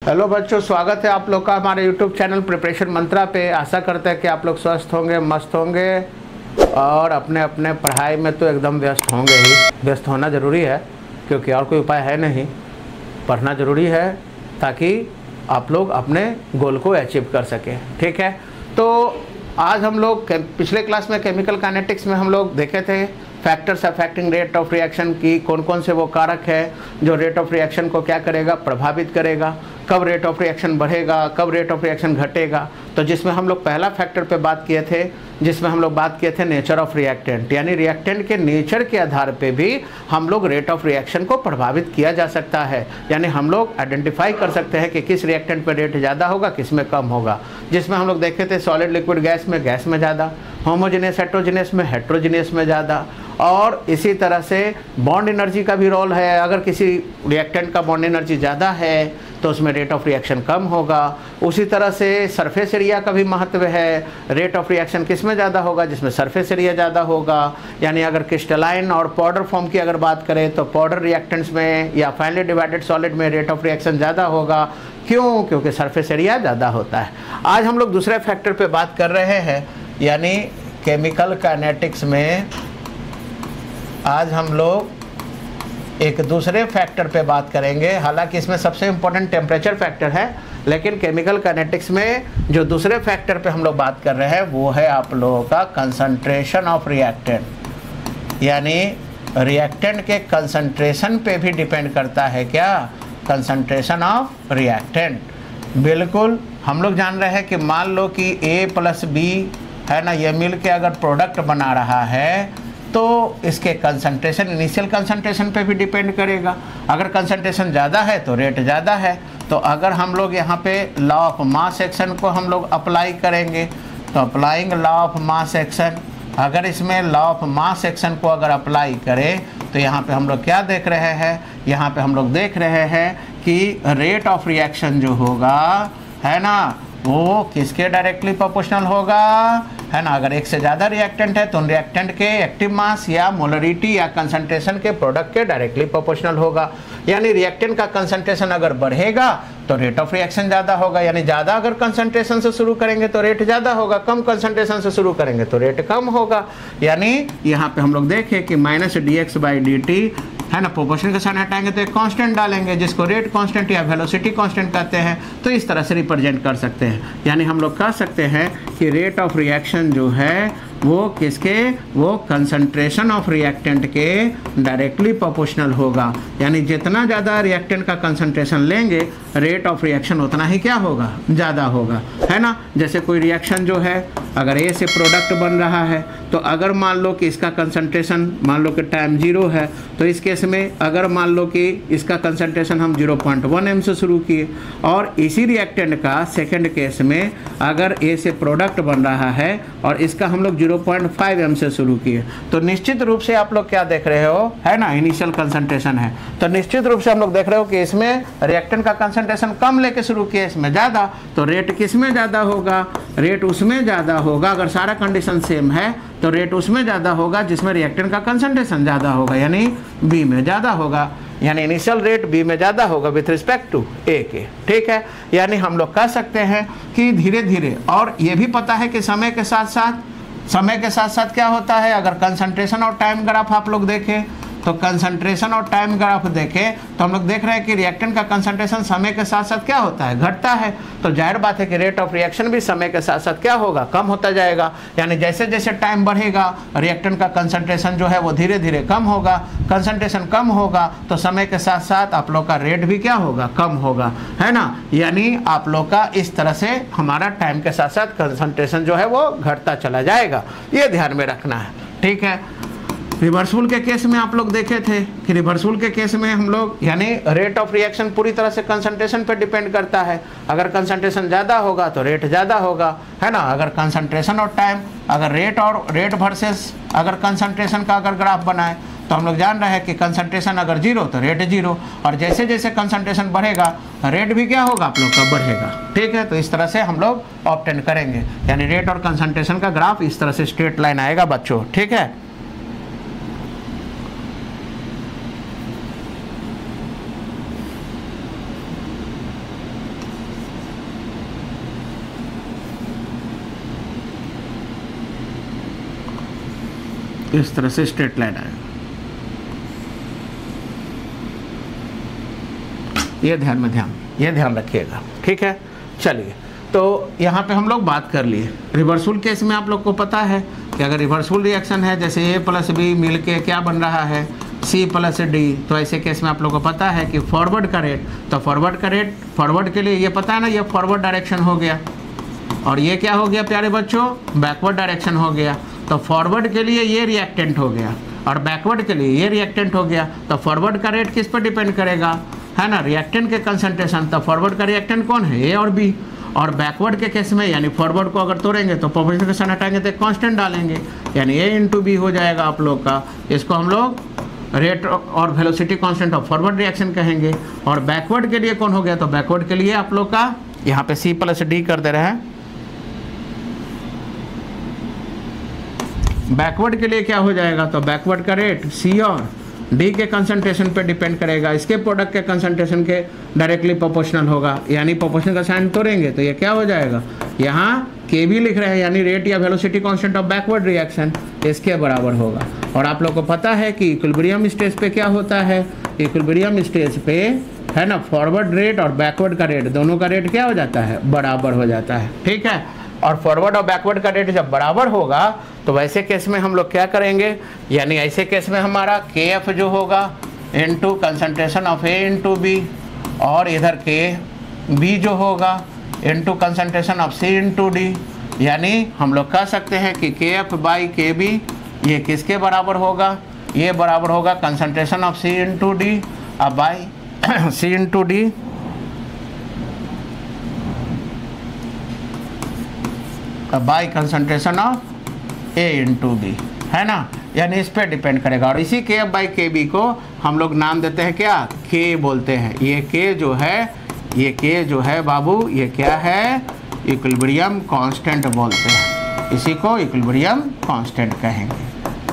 Hello बच्चों, स्वागत है आप लोग का हमारे यूट्यूब चैनल प्रिपरेशन मंत्रा पे। आशा करते हैं कि आप लोग स्वस्थ होंगे, मस्त होंगे और अपने अपने पढ़ाई में तो एकदम व्यस्त होंगे ही। व्यस्त होना ज़रूरी है क्योंकि और कोई उपाय है नहीं। पढ़ना ज़रूरी है ताकि आप लोग अपने गोल को अचीव कर सकें। ठीक है, तो आज हम लोग पिछले क्लास में केमिकल काइनेटिक्स में हम लोग देखे थे factors affecting rate of reaction की कौन कौन से वो कारक है जो रेट ऑफ रिएक्शन को क्या करेगा, प्रभावित करेगा, कब रेट ऑफ रिएक्शन बढ़ेगा, कब रेट ऑफ रिएक्शन घटेगा। तो जिसमें हम लोग पहला फैक्टर पे बात किए थे, जिसमें हम लोग बात किए थे नेचर ऑफ रिएक्टेंट, यानी रिएक्टेंट के नेचर के आधार पे भी हम लोग रेट ऑफ रिएक्शन को प्रभावित किया जा सकता है। यानी हम लोग आइडेंटिफाई कर सकते हैं कि किस रिएक्टेंट पे रेट ज़्यादा होगा, किस में कम होगा। जिसमें हम लोग देखे थे सॉलिड लिक्विड गैस में ज़्यादा, होमोजेनियस हेट्रोजेनियस में हेट्रोजेनियस में ज़्यादा। और इसी तरह से बॉन्ड एनर्जी का भी रोल है। अगर किसी रिएक्टेंट का बॉन्ड एनर्जी ज़्यादा है तो उसमें रेट ऑफ रिएक्शन कम होगा। उसी तरह से सरफेस एरिया का भी महत्व है। रेट ऑफ रिएक्शन किस में ज़्यादा होगा, जिसमें सरफेस एरिया ज़्यादा होगा। यानी अगर क्रिस्टलाइन और पाउडर फॉर्म की अगर बात करें तो पाउडर रिएक्टेंट्स में या फाइनली डिवाइडेड सॉलिड में रेट ऑफ रिएक्शन ज़्यादा होगा। क्यों? क्योंकि सरफेस एरिया ज़्यादा होता है। आज हम लोग दूसरे फैक्टर पर बात कर रहे हैं, यानी केमिकल काइनेटिक्स में आज हम लोग एक दूसरे फैक्टर पे बात करेंगे। हालांकि इसमें सबसे इम्पोर्टेंट टेम्परेचर फैक्टर है, लेकिन केमिकल काइनेटिक्स में जो दूसरे फैक्टर पे हम लोग बात कर रहे हैं वो है आप लोगों का कंसंट्रेशन ऑफ रिएक्टेंट। यानी रिएक्टेंट के कंसंट्रेशन पे भी डिपेंड करता है क्या, कंसंट्रेशन ऑफ रिएक्टेंट। बिल्कुल, हम लोग जान रहे हैं कि मान लो कि A प्लस B है ना, ये मिल के अगर प्रोडक्ट बना रहा है तो इसके कंसंट्रेशन इनिशियल कंसंट्रेशन पे भी डिपेंड करेगा। अगर कंसंट्रेशन ज़्यादा है तो रेट ज़्यादा है। तो अगर हम लोग यहाँ पे लॉ ऑफ मास एक्शन को हम लोग अप्लाई करेंगे तो applying law of mass action, अगर इसमें लॉ ऑफ मास एक्शन को अगर अप्लाई करें तो यहाँ पे हम लोग क्या देख रहे हैं, यहाँ पे हम लोग देख रहे हैं कि रेट ऑफ रिएक्शन जो होगा है ना वो किसके डायरेक्टली प्रोपोर्शनल होगा, है ना। अगर एक से ज़्यादा रिएक्टेंट है तो उन रिएक्टेंट के एक्टिव मास या मोलरिटी या कंसंट्रेशन के प्रोडक्ट के डायरेक्टली प्रोपोर्शनल होगा। यानी रिएक्टेंट का कंसंट्रेशन अगर बढ़ेगा तो रेट ऑफ रिएक्शन ज़्यादा होगा। यानी ज़्यादा अगर कंसंट्रेशन से शुरू करेंगे तो रेट ज़्यादा होगा, कम कंसंट्रेशन से शुरू करेंगे तो रेट कम होगा। यानी यहाँ पे हम लोग देखें कि -dx/dt है ना, प्रोपोर्शन के साथ हटाएंगे तो एक कांस्टेंट डालेंगे जिसको रेट कांस्टेंट या वेलोसिटी कांस्टेंट कहते हैं। तो इस तरह से रिप्रेजेंट कर सकते हैं। यानी हम लोग कह सकते हैं कि रेट ऑफ रिएक्शन जो है वो किसके, वो कंसंट्रेशन ऑफ रिएक्टेंट के डायरेक्टली प्रोपोर्शनल होगा। यानी जितना ज़्यादा रिएक्टेंट का कंसंट्रेशन लेंगे रेट ऑफ रिएक्शन उतना ही क्या होगा, ज़्यादा होगा, है ना। जैसे कोई रिएक्शन जो है अगर A से प्रोडक्ट बन रहा है तो अगर मान लो कि इसका कंसंट्रेशन मान लो कि टाइम 0 है तो इस केस में अगर मान लो कि इसका कंसंट्रेशन हम 0.1 m से शुरू किए और इसी रिएक्टेंट का सेकंड केस में अगर A से प्रोडक्ट बन रहा है और इसका हम लोग 0.5 m से शुरू किए तो निश्चित रूप से आप लोग क्या देख रहे हो, है ना, इनिशियल कंसंट्रेशन है तो निश्चित रूप से हम लोग देख रहे हो कि इसमें रिएक्टेंट का कंसंट्रेशन कम लेके शुरू किए, इसमें ज़्यादा, तो रेट किस में ज़्यादा होगा, रेट उसमें ज़्यादा होगा। अगर सारा कंडीशन सेम है तो रेट उसमें ज़्यादा होगा जिसमें रिएक्टेंट का कंसंट्रेशन ज़्यादा होगा, यानी B में ज़्यादा होगा। यानी इनिशियल रेट B में ज़्यादा होगा विथ रिस्पेक्ट टू A के। ठीक है, यानी हम लोग कह सकते हैं कि धीरे धीरे, और ये भी पता है कि समय के साथ साथ क्या होता है, अगर कंसंट्रेशन और टाइम ग्राफ आप लोग देखें तो कंसंट्रेशन और टाइम ग्राफ देखें तो हम लोग देख रहे हैं कि रिएक्टेंट का कंसंट्रेशन समय के साथ साथ क्या होता है, घटता है। तो जाहिर बात है कि रेट ऑफ रिएक्शन भी समय के साथ साथ क्या होगा, कम होता जाएगा। यानी जैसे जैसे टाइम बढ़ेगा रिएक्टेंट का कंसंट्रेशन जो है वो धीरे धीरे कम होगा। कंसंट्रेशन कम होगा तो समय के साथ साथ आप लोग का रेट भी क्या होगा, कम होगा, है ना। यानी आप लोग का इस तरह से हमारा टाइम के साथ साथ कंसंट्रेशन जो है वो घटता चला जाएगा, ये ध्यान में रखना है। ठीक है, रिवर्सिबल के केस में आप लोग देखे थे कि रिवर्सिबल के केस में हम लोग यानी रेट ऑफ रिएक्शन पूरी तरह से कंसंट्रेशन पर डिपेंड करता है। अगर कंसंट्रेशन ज़्यादा होगा तो रेट ज़्यादा होगा, है ना। अगर कंसंट्रेशन और टाइम, अगर रेट वर्सेस अगर कंसंट्रेशन का अगर ग्राफ बनाए तो हम लोग जान रहे हैं कि कंसंट्रेशन अगर 0 तो रेट 0, और जैसे जैसे कंसंट्रेशन बढ़ेगा रेट भी क्या होगा आप लोग का, बढ़ेगा। ठीक है, तो इस तरह से हम लोग ऑब्टेन करेंगे। यानी रेट और कंसंट्रेशन का ग्राफ इस तरह से स्ट्रेट लाइन आएगा बच्चों। ठीक है, इस तरह से स्ट्रेट लाइन आएगा, ये ध्यान रखिएगा, ठीक है। चलिए, तो यहाँ पे हम लोग बात कर लिए रिवर्सल केस में। आप लोग को पता है कि अगर रिवर्सल रिएक्शन है, जैसे A प्लस B मिल के क्या बन रहा है C प्लस D, तो ऐसे केस में आप लोग को पता है कि फॉरवर्ड का रेट, तो फॉरवर्ड का रेट, फॉरवर्ड के लिए ये पता है ना, ये फॉरवर्ड डायरेक्शन हो गया, और ये क्या हो गया प्यारे बच्चों, बैकवर्ड डायरेक्शन हो गया। तो फॉरवर्ड के लिए ये रिएक्टेंट हो गया और बैकवर्ड के लिए ये रिएक्टेंट हो गया। तो फॉरवर्ड का रेट किस पर डिपेंड करेगा, है ना, रिएक्टेंट के कंसंट्रेशन। तो फॉरवर्ड का रिएक्टेंट कौन है, A और B। और बैकवर्ड के केस में, यानी फॉरवर्ड को अगर तोड़ेंगे तो प्रोपोर्शनल के साथ हटाएंगे तो कांस्टेंट डालेंगे, यानी A इंटू B हो जाएगा आप लोग का। इसको हम लोग रेट और velocity constant of forward reaction कहेंगे। और बैकवर्ड के लिए कौन हो गया, तो बैकवर्ड के लिए आप लोग का यहाँ पे C प्लस D कर दे रहे हैं। बैकवर्ड के लिए क्या हो जाएगा, तो बैकवर्ड का रेट C और D के कंसंट्रेशन पे डिपेंड करेगा, इसके प्रोडक्ट के कंसंट्रेशन के डायरेक्टली प्रोपोर्शनल होगा। यानी प्रोपोर्शनल का साइन तोड़ेंगे तो ये क्या हो जाएगा, यहाँ KB लिख रहे हैं, यानी रेट या velocity constant of backward reaction, इसके बराबर होगा। और आप लोग को पता है कि इक्विलिब्रियम स्टेज पे क्या होता है, इक्विलिब्रियम स्टेज पे, है ना, फॉरवर्ड रेट और बैकवर्ड का रेट, दोनों का रेट क्या हो जाता है, बराबर हो जाता है, ठीक है। और फॉरवर्ड और बैकवर्ड का रेट जब बराबर होगा तो वैसे केस में हम लोग क्या करेंगे, यानी ऐसे केस में हमारा KF जो होगा into concentration of A into B, और इधर KB जो होगा into concentration of C into D, यानी हम लोग कह सकते हैं कि KF बाई KB ये किसके बराबर होगा, ये बराबर होगा concentration of C into D अब by C into D by concentration of A into B, है ना, यानी इस पे डिपेंड करेगा। और इसी KF बाई KB को हम लोग नाम देते हैं क्या, K बोलते हैं। ये K जो है बाबू, ये क्या है, इक्विलिब्रियम कांस्टेंट बोलते हैं, इसी को इक्विलिब्रियम कांस्टेंट कहेंगे,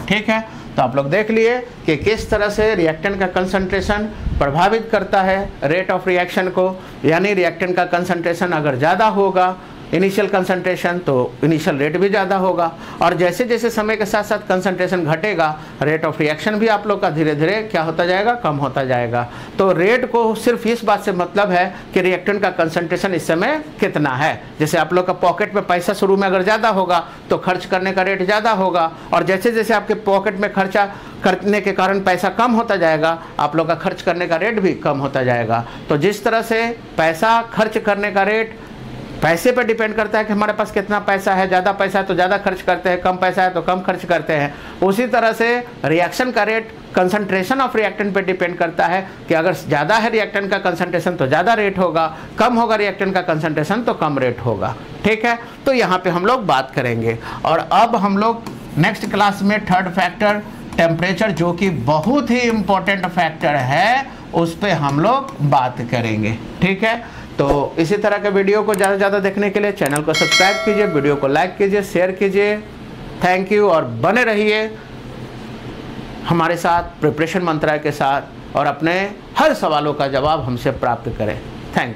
ठीक है। तो आप लोग देख लिए कि किस तरह से रिएक्टेंट का कंसंट्रेशन प्रभावित करता है रेट ऑफ रिएक्शन को, यानी रिएक्टेंट का कंसंट्रेशन अगर ज़्यादा होगा इनिशियल कंसंट्रेशन तो इनिशियल रेट भी ज़्यादा होगा, और जैसे जैसे समय के साथ साथ कंसंट्रेशन घटेगा रेट ऑफ रिएक्शन भी आप लोग का धीरे धीरे क्या होता जाएगा, कम होता जाएगा। तो रेट को सिर्फ इस बात से मतलब है कि रिएक्टेंट का कंसंट्रेशन इस समय कितना है। जैसे आप लोग का पॉकेट में पैसा शुरू में अगर ज़्यादा होगा तो खर्च करने का रेट ज़्यादा होगा, और जैसे जैसे आपके पॉकेट में खर्चा करने के कारण पैसा कम होता जाएगा, आप लोग का खर्च करने का रेट भी कम होता जाएगा। तो जिस तरह से पैसा खर्च करने का रेट पैसे पर डिपेंड करता है कि हमारे पास कितना पैसा है, ज़्यादा पैसा है तो ज़्यादा खर्च करते हैं, कम पैसा है तो कम खर्च करते हैं, उसी तरह से रिएक्शन का रेट कंसंट्रेशन ऑफ रिएक्टेंट पे डिपेंड करता है कि अगर ज़्यादा है रिएक्टेंट का कंसंट्रेशन तो ज़्यादा रेट होगा, कम होगा रिएक्टेंट का कंसंट्रेशन तो कम रेट होगा, ठीक है। तो यहाँ पे हम लोग बात करेंगे। और अब हम लोग नेक्स्ट क्लास में थर्ड फैक्टर टेम्परेचर, जो कि बहुत ही इम्पोर्टेंट फैक्टर है, उस पर हम लोग बात करेंगे, ठीक है। तो इसी तरह के वीडियो को ज़्यादा से ज़्यादा देखने के लिए चैनल को सब्सक्राइब कीजिए, वीडियो को लाइक कीजिए, शेयर कीजिए। थैंक यू, और बने रहिए हमारे साथ प्रिपरेशन मंत्रा के साथ, और अपने हर सवालों का जवाब हमसे प्राप्त करें। Thank you.